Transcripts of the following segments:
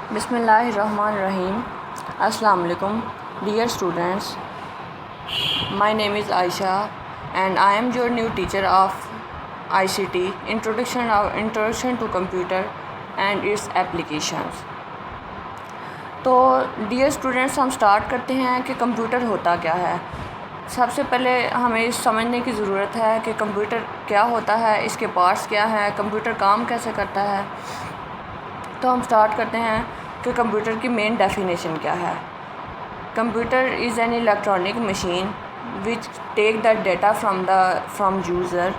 Bismillahirrahmanirrahim. Assalamu alaikum, dear students. My name is Aisha, and I am your new teacher of ICT, Introduction to Computer and its Applications. तो dear students, हम start करते हैं कि computer होता क्या है। सबसे पहले हमें समझने की ज़रूरत है कि कंप्यूटर क्या होता है, इसके पार्ट्स क्या हैं, कंप्यूटर काम कैसे करता है। तो हम स्टार्ट करते हैं कि कंप्यूटर की मेन डेफिनेशन क्या है। Computer is an electronic machine which take the data from user,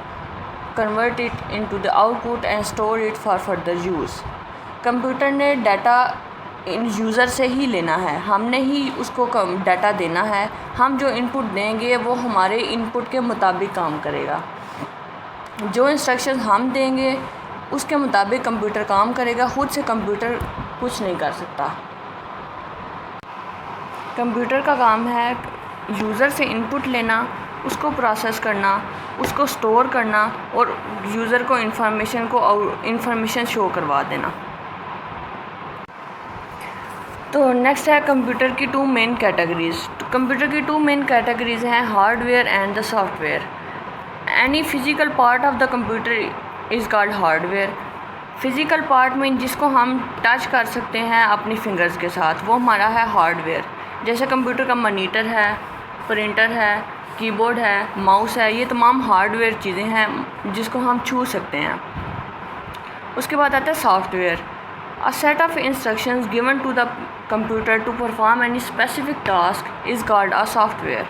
convert it into the output and store it for further use. Computer ने डाटा इन यूज़र से ही लेना है, हमने ही उसको डाटा देना है। हम जो इनपुट देंगे वो हमारे इनपुट के मुताबिक काम करेगा। जो इंस्ट्रक्शंस हम देंगे उसके मुताबिक कंप्यूटर काम करेगा। ख़ुद से कंप्यूटर कुछ नहीं कर सकता। कंप्यूटर का काम है यूज़र से इनपुट लेना, उसको प्रोसेस करना, उसको स्टोर करना और यूज़र को इन्फॉर्मेशन शो करवा देना। तो नेक्स्ट है कंप्यूटर की टू मेन कैटेगरीज़। कंप्यूटर की टू मेन कैटेगरीज़ हैं hardware and the software. Any physical part of the computer is called hardware. Physical part में जिसको हम टच कर सकते हैं अपनी फिंगर्स के साथ, वो हमारा है हार्डवेयर। जैसे कंप्यूटर का मॉनिटर है, प्रिंटर है, कीबोर्ड है, माउस है, ये तमाम हार्डवेयर चीज़ें हैं जिसको हम छू सकते हैं। उसके बाद आता है software. A set of instructions given to the computer to perform any specific task is called a software.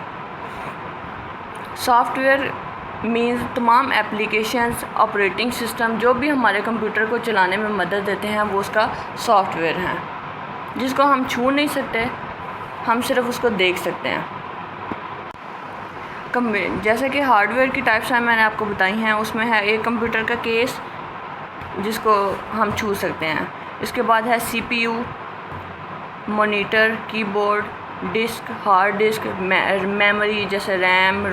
Software means तमाम एप्लीकेशंस, ऑपरेटिंग सिस्टम जो भी हमारे कंप्यूटर को चलाने में मदद देते हैं वो उसका सॉफ्टवेयर है, जिसको हम छू नहीं सकते, हम सिर्फ उसको देख सकते हैं। जैसे कि हार्डवेयर की टाइप्स हैं मैंने आपको बताई हैं, उसमें है एक कंप्यूटर का केस जिसको हम छू सकते हैं। इसके बाद है CPU, monitor, keyboard, disk, hard disk, memory जैसे रैम,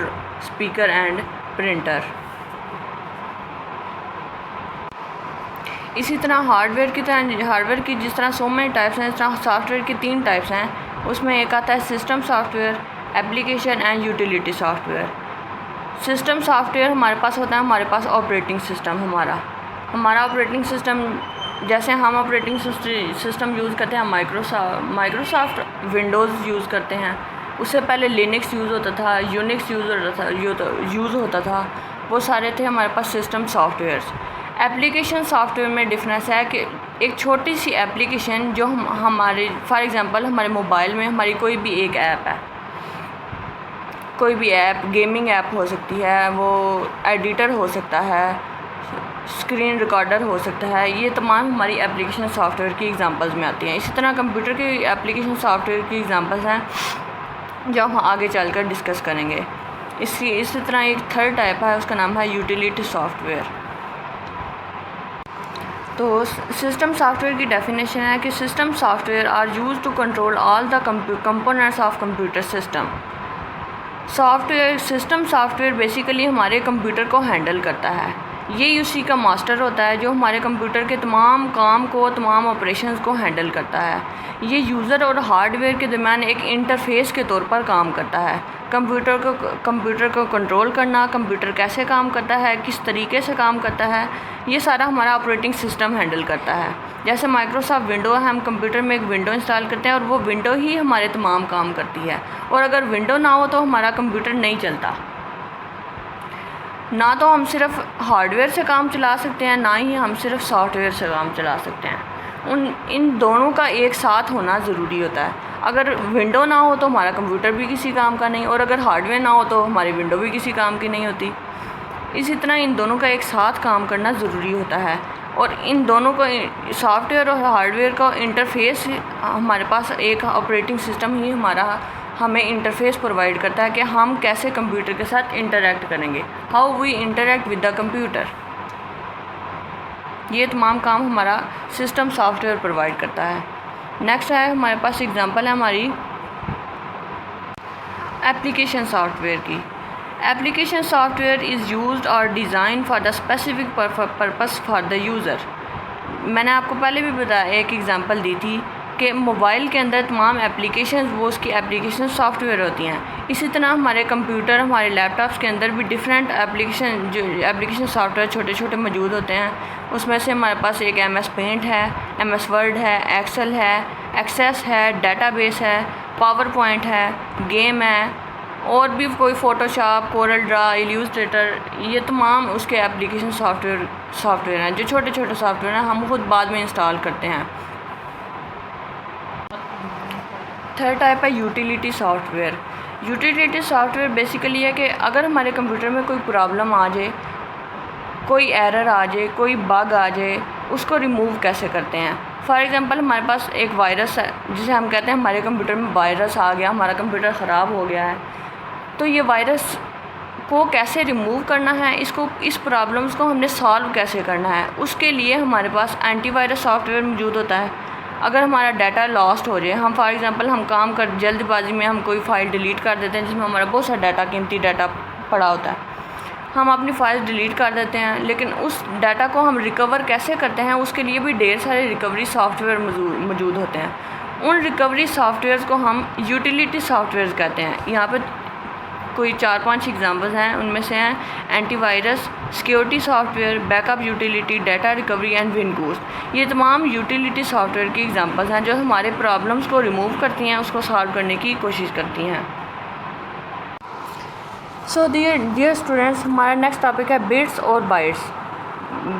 स्पीकर एंड प्रिंटर। इसी तरह हार्डवेयर की जिस तरह सो मेनी टाइप्स हैं, इस तरह सॉफ्टवेयर की 3 टाइप्स हैं। उसमें एक आता है system software, application and utility software. System software हमारे पास होता है, हमारे पास ऑपरेटिंग सिस्टम हमारा ऑपरेटिंग सिस्टम, जैसे हम ऑपरेटिंग सिस्टम यूज़ करते हैं माइक्रोसॉफ्ट विंडोज़ यूज़ करते हैं। उससे पहले लिनक्स यूज़ होता था, यूनिक्स यूज़ होता था। वो सारे थे हमारे पास सिस्टम सॉफ्टवेयर्स। एप्लीकेशन सॉफ्टवेयर में डिफरेंस है कि एक छोटी सी एप्लीकेशन जो हमारे फॉर एग्ज़ाम्पल हमारे मोबाइल में हमारी कोई भी एक ऐप है, कोई भी ऐप गेमिंग ऐप हो सकती है, वो एडिटर हो सकता है, स्क्रीन रिकॉर्डर हो सकता है। ये तमाम हमारी एप्लीकेशन सॉफ्टवेयर की एग्जांपल्स में आती हैं। इसी तरह कंप्यूटर की एप्लीकेशन सॉफ्टवेयर की एग्जांपल्स हैं जो हम आगे चलकर डिस्कस करेंगे। इसी तरह एक थर्ड टाइप है, उसका नाम है यूटिलिटी सॉफ्टवेयर। तो सिस्टम सॉफ्टवेयर की डेफिनेशन है कि system software are used to control all the components of computer system. System software basically हमारे कंप्यूटर को हैंडल करता है। ये उसी का मास्टर होता है जो हमारे कंप्यूटर के तमाम काम को, तमाम ऑपरेशंस को हैंडल करता है। ये यूज़र और हार्डवेयर के दरमियान एक इंटरफेस के तौर पर काम करता है। कंप्यूटर को कंट्रोल करना, कंप्यूटर कैसे काम करता है, किस तरीके से काम करता है, ये सारा हमारा ऑपरेटिंग सिस्टम हैंडल करता है। जैसे माइक्रोसॉफ्ट विंडो है, हम कंप्यूटर में एक विंडो इंस्टॉल करते हैं और वो विंडो ही हमारे तमाम काम करती है। और अगर विंडो ना हो तो हमारा कंप्यूटर नहीं चलता। ना तो हम सिर्फ हार्डवेयर से काम चला सकते हैं, ना ही हम सिर्फ सॉफ्टवेयर से काम चला सकते हैं। इन दोनों का एक साथ होना ज़रूरी होता है। अगर विंडो ना हो तो हमारा कंप्यूटर भी किसी काम का नहीं, और अगर हार्डवेयर ना हो तो हमारी विंडो भी किसी काम की नहीं होती। इसी तरह इन दोनों का एक साथ काम करना ज़रूरी होता है। और इन दोनों को, सॉफ्टवेयर और हार्डवेयर का इंटरफेस, हमारे पास एक ऑपरेटिंग सिस्टम ही हमें इंटरफेस प्रोवाइड करता है कि हम कैसे कंप्यूटर के साथ इंटरेक्ट करेंगे, how we interact with the computer. ये तमाम काम हमारा सिस्टम सॉफ्टवेयर प्रोवाइड करता है। नेक्स्ट है हमारे पास एग्जांपल है हमारी एप्लीकेशन सॉफ्टवेयर की। एप्लीकेशन सॉफ्टवेयर इज़ यूज्ड और design for the specific purpose for the user. मैंने आपको पहले भी बताया, एक एग्जांपल दी थी कि मोबाइल के अंदर तमाम एप्लीकेशन वो उसकी एप्लीकेशन सॉफ्टवेयर होती हैं। इसी तरह हमारे कंप्यूटर, हमारे लैपटॉप्स के अंदर भी डिफरेंट एप्लीकेशन सॉफ्टवेयर छोटे छोटे मौजूद होते हैं। उसमें से हमारे पास एक MS पेंट है, MS वर्ड है, एक्सेल है, एक्सेस है, डेटाबेस है, पावर पॉइंट है, गेम है, और भी कोई फ़ोटोशॉप, कोरल ड्रा, इल्यूस्ट्रेटर, ये तमाम उसके एप्लीकेशन सॉफ्टवेयर हैं जो छोटे छोटे सॉफ्टवेयर हैं, हम खुद बाद में इंस्टॉल करते हैं। थर्ड टाइप है utility software. Utility software basically है कि अगर हमारे कंप्यूटर में कोई प्रॉब्लम आ जाए, कोई एरर आ जाए, कोई बग आ जाए, उसको रिमूव कैसे करते हैं। फॉर एग्ज़ाम्पल हमारे पास एक वायरस है जिसे हम कहते हैं हमारे कंप्यूटर में वायरस आ गया, हमारा कंप्यूटर ख़राब हो गया है, तो ये वायरस को कैसे रिमूव करना है, इस प्रॉब्लम्स को हमने सॉल्व कैसे करना है, उसके लिए हमारे पास एंटीवायरस सॉफ्टवेयर मौजूद होता है। अगर हमारा डाटा लॉस्ट हो जाए, हम फॉर एग्ज़ाम्पल हम काम कर जल्दबाजी में हम कोई फ़ाइल डिलीट कर देते हैं जिसमें हमारा बहुत सारा डाटा, कीमती डाटा पड़ा होता है, हम अपनी फ़ाइल डिलीट कर देते हैं, लेकिन उस डाटा को हम रिकवर कैसे करते हैं उसके लिए भी ढेर सारे रिकवरी सॉफ्टवेयर मौजूद होते हैं। उन रिकवरी सॉफ्टवेयर्स को हम यूटिलिटी सॉफ्टवेयर कहते हैं। यहाँ पर कोई 4-5 एग्जांपल्स हैं, उनमें से हैं antivirus, security software, backup utility, data recovery and Windows. ये तमाम यूटिलिटी सॉफ्टवेयर की एग्जांपल्स हैं जो हमारे प्रॉब्लम्स को रिमूव करती हैं, उसको सॉल्व करने की कोशिश करती हैं। सो डियर स्टूडेंट्स, हमारा नेक्स्ट टॉपिक है बिट्स और बाइट्स।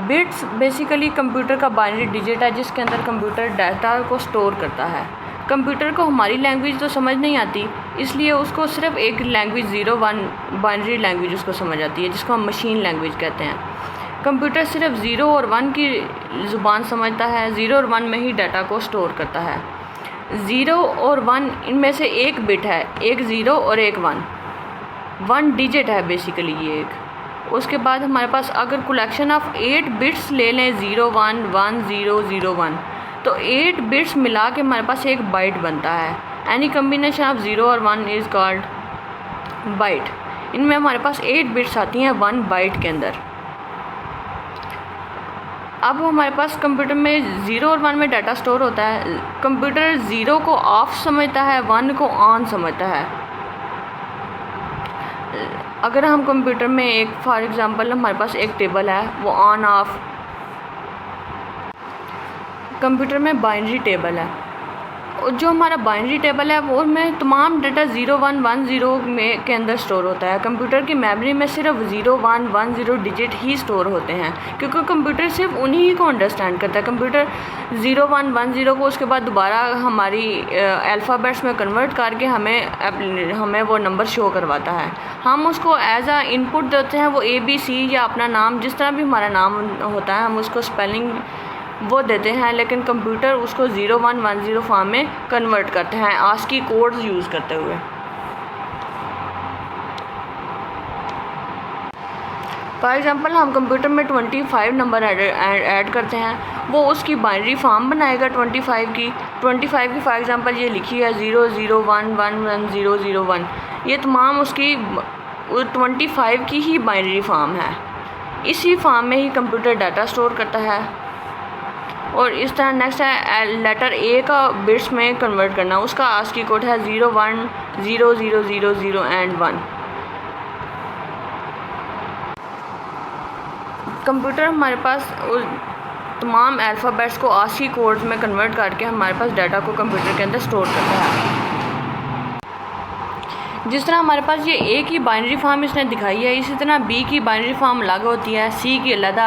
बिट्स बेसिकली कंप्यूटर का बाइनरी डिजिट है जिसके अंदर कंप्यूटर डाटा को स्टोर करता है। कंप्यूटर को हमारी लैंग्वेज तो समझ नहीं आती, इसलिए उसको सिर्फ एक लैंग्वेज 0-1 बाइनरी लैंग्वेज उसको समझ आती है जिसको हम मशीन लैंग्वेज कहते हैं। कंप्यूटर सिर्फ 0 और 1 की ज़ुबान समझता है, 0 और 1 में ही डाटा को स्टोर करता है। 0 और 1 इनमें से एक बिट है, एक 0 और एक 1 डिजिट है बेसिकली ये एक। उसके बाद हमारे पास अगर कलेक्शन ऑफ 8 बिट्स ले लें, 0 1 1 0 0 1, तो 8 बिट्स मिला के हमारे पास एक बाइट बनता है। एनी कम्बिनेशन ऑफ 0 और 1 इज़ कॉल्ड बाइट। इनमें हमारे पास 8 बिट्स आती हैं 1 बाइट के अंदर। अब हमारे पास कंप्यूटर में 0 और 1 में डाटा स्टोर होता है। कंप्यूटर 0 को ऑफ समझता है, 1 को ऑन समझता है। अगर हम कंप्यूटर में एक फॉर एग्ज़ाम्पल हमारे पास एक टेबल है, वो ऑन ऑफ, कंप्यूटर में बाइनरी टेबल है, और जो हमारा बाइनरी टेबल है वो में तमाम डाटा 0 1 1 0 में के अंदर स्टोर होता है। कंप्यूटर की मेमोरी में सिर्फ 0 1 1 0 डिजिट ही स्टोर होते हैं, क्योंकि कंप्यूटर सिर्फ उन्हीं को अंडरस्टैंड करता है। कंप्यूटर 0 1 1 0 को उसके बाद दोबारा हमारी अल्फ़ाबेट्स में कन्वर्ट करके हमें वो नंबर शो करवाता है। हम उसको एज आ इनपुट देते हैं, वो ABC या अपना नाम, जिस तरह भी हमारा नाम होता है हम उसको स्पेलिंग वो देते हैं, लेकिन कंप्यूटर उसको 0 1 1 0 फॉर्म में कन्वर्ट करते हैं ASCII कोड्स यूज़ करते हुए। फॉर एग्ज़ाम्पल हम कंप्यूटर में 25 नंबर ऐड करते हैं, वो उसकी बाइनरी फॉर्म बनाएगा 25 की फॉर एग्ज़ाम्पल ये लिखी है 0 0 1 1 1 0 0 1। ये तमाम उसकी 25 की ही बाइनरी फॉर्म है। इसी फॉर्म में ही कंप्यूटर डाटा स्टोर करता है। और इस तरह नेक्स्ट है लेटर A का बिट्स में कन्वर्ट करना, उसका ASCII कोड है 0 1 0 0 0 0 एंड 1। कंप्यूटर हमारे पास तमाम अल्फ़ाबेट्स को ASCII कोड्स में कन्वर्ट करके हमारे पास डाटा को कंप्यूटर के अंदर स्टोर करता है। जिस तरह हमारे पास ये A की बाइनरी फॉर्म इसने दिखाई है, इसी तरह B की बाइनरी फॉर्म अलग होती है, C की अलग।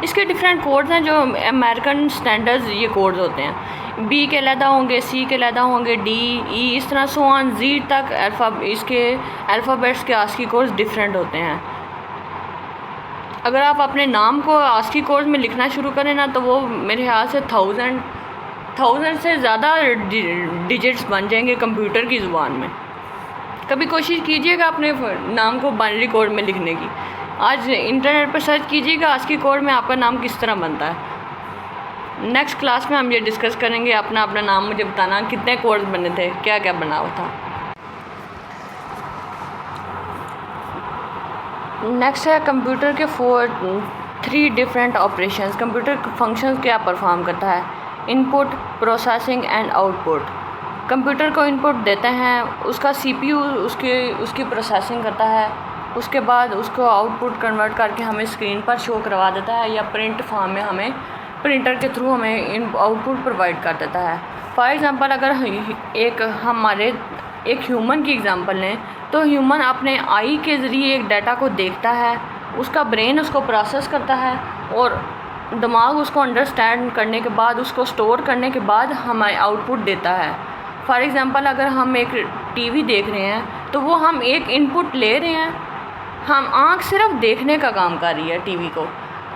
इसके डिफरेंट कोड्स हैं जो अमेरिकन स्टैंडर्ड्स ये कोड्स होते हैं। B के अलग होंगे, C के अलग होंगे, D, E, इस तरह सो ऑन Z तक इसके अल्फ़ाबेट्स के ASCII कोड्स डिफरेंट होते हैं। अगर आप अपने नाम को ASCII कोड में लिखना शुरू करें ना, तो वो मेरे ख्याल से 1000 से ज़्यादा डिजिट्स बन जाएंगे कंप्यूटर की ज़ुबान में। कभी कोशिश कीजिएगा अपने नाम को बाइनरी कोड में लिखने की। आज इंटरनेट पर सर्च कीजिएगा ASCII कोड में आपका नाम किस तरह बनता है। नेक्स्ट क्लास में हम ये डिस्कस करेंगे। अपना नाम मुझे बताना कितने कोड्स बने थे, क्या क्या बना हुआ था। नेक्स्ट है कंप्यूटर के 3 डिफरेंट ऑपरेशंस। कंप्यूटर फंक्शंस क्या परफॉर्म करता है। Input, processing and output. Computer को इनपुट देते हैं, उसका CPU उसकी प्रोसेसिंग करता है, उसके बाद उसको आउटपुट कन्वर्ट करके हमें स्क्रीन पर शो करवा देता है या प्रिंट फॉर्म में हमें प्रिंटर के थ्रू हमें इन आउटपुट प्रोवाइड कर देता है। फॉर एग्ज़ाम्पल अगर एक ह्यूमन की एग्ज़ाम्पल लें तो ह्यूमन अपने आई के ज़रिए एक डाटा को देखता है, उसका ब्रेन उसको प्रोसेस करता है और दिमाग उसको अंडरस्टैंड करने के बाद, उसको स्टोर करने के बाद हमें आउटपुट देता है। फॉर एग्ज़ाम्पल अगर हम एक टीवी देख रहे हैं तो वो हम एक इनपुट ले रहे हैं, हम आँख सिर्फ देखने का काम कर रही है टीवी को,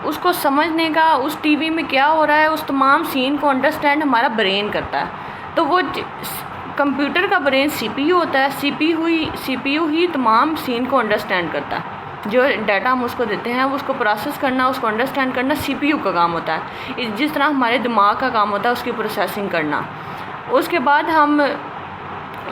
उसको समझने का, उस टीवी में क्या हो रहा है, उस तमाम सीन को अंडरस्टैंड हमारा ब्रेन करता है। तो वो कंप्यूटर का ब्रेन CPU होता है, CPU ही तमाम सीन को अंडरस्टैंड करता है। जो डाटा हम उसको देते हैं उसको प्रोसेस करना, उसको अंडरस्टैंड करना CPU का काम होता है। जिस तरह हमारे दिमाग का काम होता है उसकी प्रोसेसिंग करना। उसके बाद हम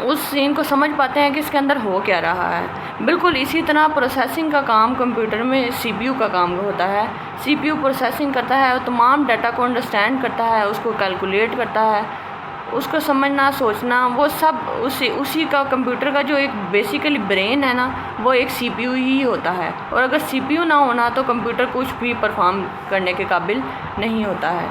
उस सीन को समझ पाते हैं कि इसके अंदर हो क्या रहा है। बिल्कुल इसी तरह प्रोसेसिंग का काम कंप्यूटर में CPU का काम होता है। CPU प्रोसेसिंग करता है और तमाम डाटा को अंडरस्टैंड करता है, उसको कैलकुलेट करता है, उसको समझना, सोचना, वो सब उसी का कंप्यूटर का जो एक बेसिकली ब्रेन है ना, वो एक CPU ही होता है। और अगर CPU ना होना तो कंप्यूटर कुछ भी परफॉर्म करने के काबिल नहीं होता है।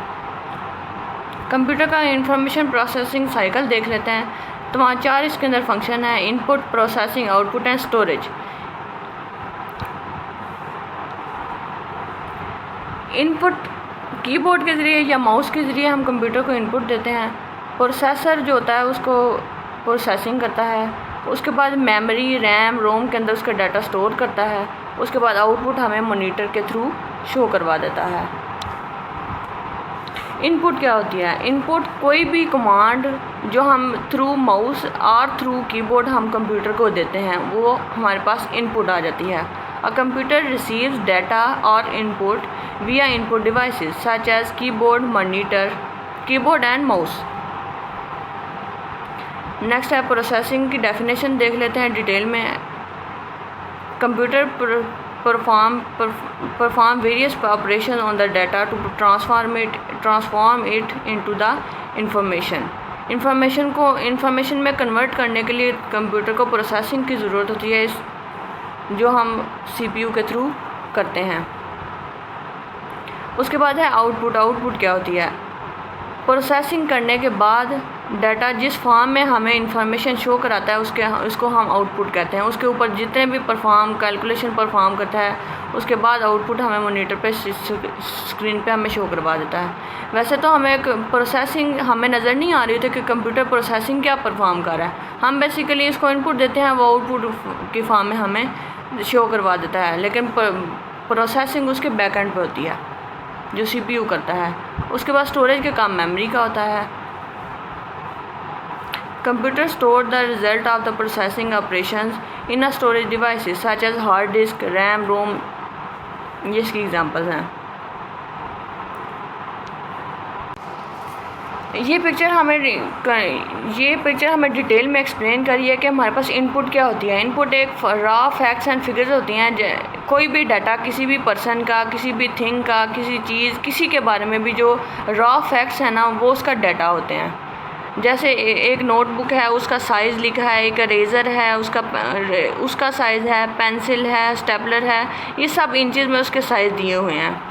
कंप्यूटर का इंफॉर्मेशन प्रोसेसिंग साइकिल देख लेते हैं। तो वहाँ 4 इसके अंदर फंक्शन है: input, processing, output and storage. Input keyboard के ज़रिए या माउस के ज़रिए हम कंप्यूटर को इनपुट देते हैं। प्रोसेसर जो होता है उसको प्रोसेसिंग करता है। उसके बाद मेमोरी, रैम, रोम के अंदर उसका डाटा स्टोर करता है। उसके बाद आउटपुट हमें मॉनिटर के थ्रू शो करवा देता है। इनपुट क्या होती है? इनपुट कोई भी कमांड जो हम थ्रू माउस और थ्रू कीबोर्ड हम कंप्यूटर को देते हैं वो हमारे पास इनपुट आ जाती है। A computer receives data or input via input devices such as keyboard, monitor, keyboard and mouse. Next है प्रोसेसिंग की डेफिनेशन देख लेते हैं डिटेल में। Computer perform various operations on the data to transform it into the information में convert करने के लिए कंप्यूटर को प्रोसेसिंग की ज़रूरत होती है, जो हम CPU के थ्रू करते हैं। उसके बाद है आउटपुट क्या होती है? प्रोसेसिंग करने के बाद डाटा जिस फॉर्म में हमें इंफॉर्मेशन शो कराता है उसको हम आउटपुट कहते हैं। उसके ऊपर जितने भी कैलकुलेशन परफॉर्म करता है उसके बाद आउटपुट हमें मॉनिटर पे स्क्रीन पे हमें शो करवा देता है। वैसे तो हमें प्रोसेसिंग हमें नज़र नहीं आ रही थी कि कंप्यूटर प्रोसेसिंग क्या परफॉर्म कर रहा है। हम बेसिकली इसको इनपुट देते हैं, वो आउटपुट की फॉर्म में हमें शो करवा देता है, लेकिन प्रोसेसिंग उसके बैक एंड पर होती है जो CPU करता है। उसके बाद स्टोरेज का काम मेमोरी का होता है। Computer store the result of the processing operations in a storage devices such as hard disk, RAM, ROM, ये इसकी एग्जांपल्स हैं। ये पिक्चर हमें डिटेल में एक्सप्लेन करी है कि हमारे पास इनपुट क्या होती है। इनपुट एक रॉ फैक्ट्स एंड फिगर्स होती हैं। कोई भी डाटा किसी भी पर्सन का, किसी भी थिंग का, किसी चीज़, किसी के बारे में भी जो रॉ फैक्ट्स हैं ना, वो उसका डाटा होते हैं। जैसे एक नोटबुक है, उसका साइज़ लिखा है, एक इरेज़र है, उसका साइज़ है, पेंसिल है, स्टेपलर है, ये सब इंचेस में उसके साइज़ दिए हुए हैं।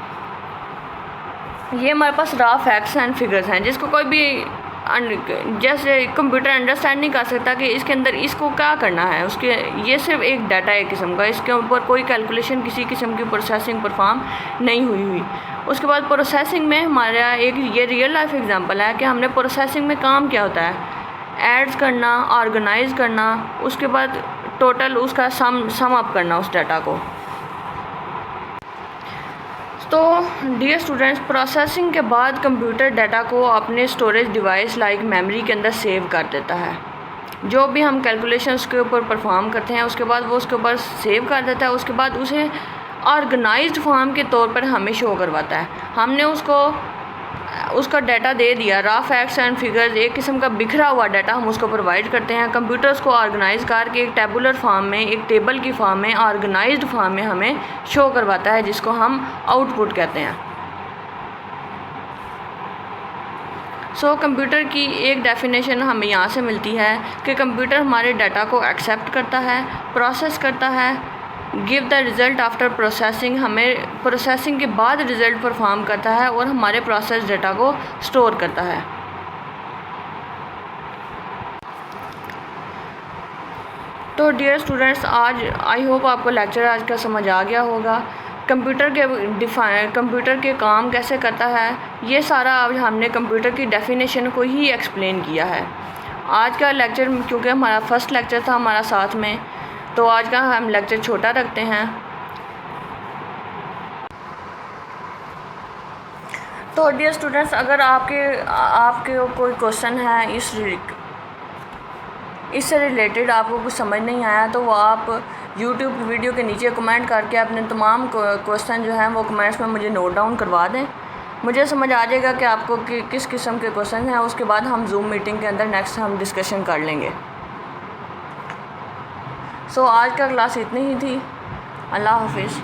ये हमारे पास रॉ फैक्ट्स एंड फिगर्स हैं जिसको कोई भी जैसे कंप्यूटर अंडरस्टैंड नहीं कर सकता कि इसके अंदर इसको क्या करना है। ये सिर्फ एक डाटा है किस्म का, इसके ऊपर कोई कैलकुलेशन, किसी किस्म की प्रोसेसिंग परफॉर्म नहीं हुई। उसके बाद प्रोसेसिंग में हमारा ये रियल लाइफ एग्जांपल है कि हमने प्रोसेसिंग में काम क्या होता है, ऐड्स करना, ऑर्गेनाइज करना, उसके बाद टोटल उसका सम अप करना उस डाटा को। तो डियर स्टूडेंट्स, प्रोसेसिंग के बाद कंप्यूटर डाटा को अपने स्टोरेज डिवाइस लाइक मेमोरी के अंदर सेव कर देता है। जो भी हम कैलकुलेशन उसके ऊपर परफॉर्म करते हैं उसके बाद वो उसके ऊपर सेव कर देता है। उसके बाद उसे ऑर्गेनाइज्ड फॉर्म के तौर पर हमें शो करवाता है। हमने उसका डाटा दे दिया, रॉ फैक्ट्स एंड फिगर्स, एक किस्म का बिखरा हुआ डाटा हम उसको प्रोवाइड करते हैं। कंप्यूटर उसको ऑर्गेनाइज करके एक टेबुलर फॉर्म में, एक टेबल की फॉर्म में, ऑर्गेनाइज्ड फॉर्म में हमें शो करवाता है, जिसको हम आउटपुट कहते हैं। कंप्यूटर की एक डेफिनेशन हमें यहाँ से मिलती है कि कंप्यूटर हमारे डाटा को एक्सेप्ट करता है, प्रोसेस करता है, give the result after processing, हमें प्रोसेसिंग के बाद रिज़ल्ट परफॉर्म करता है और हमारे प्रोसेस डाटा को स्टोर करता है। तो डियर स्टूडेंट्स, आज आई होप आपको लेक्चर आज का समझ आ गया होगा। कंप्यूटर के काम कैसे करता है, ये सारा अब हमने कंप्यूटर की डेफिनेशन को ही एक्सप्लेन किया है। आज का लेक्चर, क्योंकि हमारा फर्स्ट लेक्चर था हमारा साथ में, तो आज का हम लेक्चर छोटा रखते हैं। तो डियर स्टूडेंट्स, अगर आपके कोई क्वेश्चन है इससे रिलेटेड, आपको कुछ समझ नहीं आया, तो वो आप यूट्यूब वीडियो के नीचे कमेंट करके अपने तमाम क्वेश्चन जो हैं वो कमेंट्स में मुझे नोट डाउन करवा दें। मुझे समझ आ जाएगा कि आपको किस किस्म के क्वेश्चन हैं। उसके बाद हम जूम मीटिंग के अंदर नेक्स्ट हम डिस्कशन कर लेंगे। सो आज का क्लास इतनी ही थी। अल्लाह हाफिज़।